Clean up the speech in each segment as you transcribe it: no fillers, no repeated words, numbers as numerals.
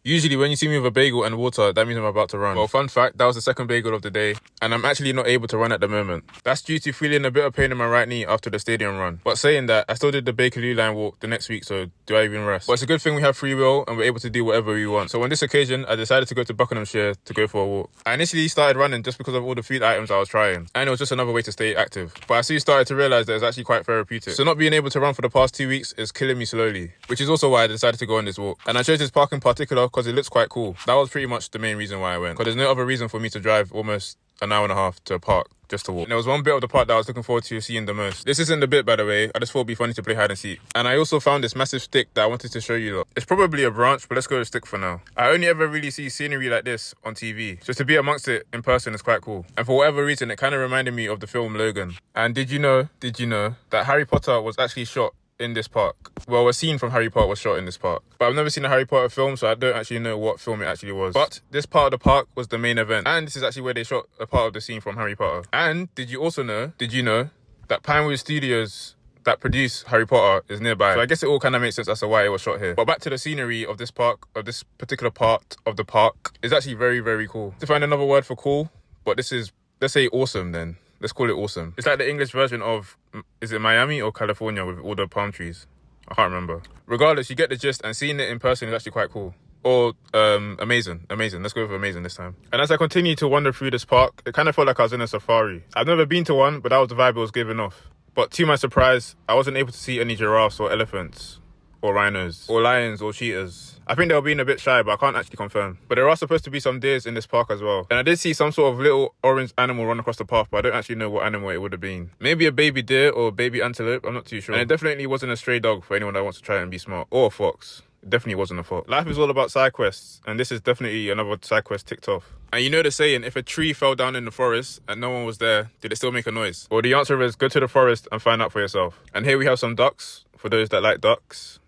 Usually when you see me with a bagel and water, that means I'm about to run. Well, fun fact, that was the second bagel of the day, and I'm actually not able to run at the moment. That's due to feeling a bit of pain in my right knee after the stadium run. But saying that, I still did the Bakerloo line walk the next week, so do I even rest? But it's a good thing we have free will and we're able to do whatever we want. So on this occasion, I decided to go to Buckinghamshire to go for a walk. I initially started running just because of all the food items I was trying, and it was just another way to stay active. But I soon started to realise that it's actually quite therapeutic. So not being able to run for the past 2 weeks is killing me slowly, which is also why I decided to go on this walk. And I chose this park in particular because it looks quite cool. That was pretty much the main reason why I went, because there's no other reason for me to drive almost an hour and a half to a park just to walk. And there was one bit of the park that I was looking forward to seeing the most. This isn't the bit, by the way. I just thought it'd be funny to play hide and seek. And I also found this massive stick that I wanted to show you lot. It's probably a branch, but let's go with stick for now. I only ever really see scenery like this on TV. So to be amongst it in person is quite cool. And for whatever reason, it kind of reminded me of the film Logan. And did you know that Harry Potter was actually shot in this park? Well, a scene from Harry Potter was shot in this park. But I've never seen a Harry Potter film, so I don't actually know what film it actually was. But this part of the park was the main event. And this is actually where they shot a part of the scene from Harry Potter. And did you know that Pinewood Studios that produce Harry Potter is nearby? So I guess it all kind of makes sense as to why it was shot here. But back to the scenery of this park, of this particular part of the park, is actually very, very cool. To find another word for cool, but this is, let's say awesome then. Let's call it awesome. It's like the English version of, is it Miami or California with all the palm trees? I can't remember. Regardless, you get the gist, and seeing it in person is actually quite cool. Or amazing. Let's go with amazing this time. And as I continued to wander through this park, it kind of felt like I was in a safari. I've never been to one, but that was the vibe it was giving off. But to my surprise, I wasn't able to see any giraffes or elephants or rhinos or lions or cheetahs. I think they were being a bit shy, but I can't actually confirm. But there are supposed to be some deers in this park as well. And I did see some sort of little orange animal run across the path, but I don't actually know what animal it would have been. Maybe a baby deer or a baby antelope, I'm not too sure. And it definitely wasn't a stray dog for anyone that wants to try and be smart. Or a fox. It definitely wasn't a fox. Life is all about side quests, and this is definitely another side quest ticked off. And you know the saying, if a tree fell down in the forest and no one was there, did it still make a noise? Well, the answer is go to the forest and find out for yourself. And here we have some ducks, for those that like ducks.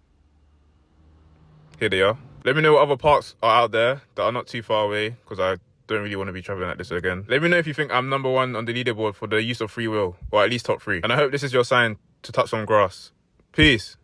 Here they are. Let me know what other parks are out there that are not too far away, because I don't really want to be traveling like this again. Let me know if you think I'm number one on the leaderboard for the use of free will, or at least top 3. And I hope this is your sign to touch some grass. Peace.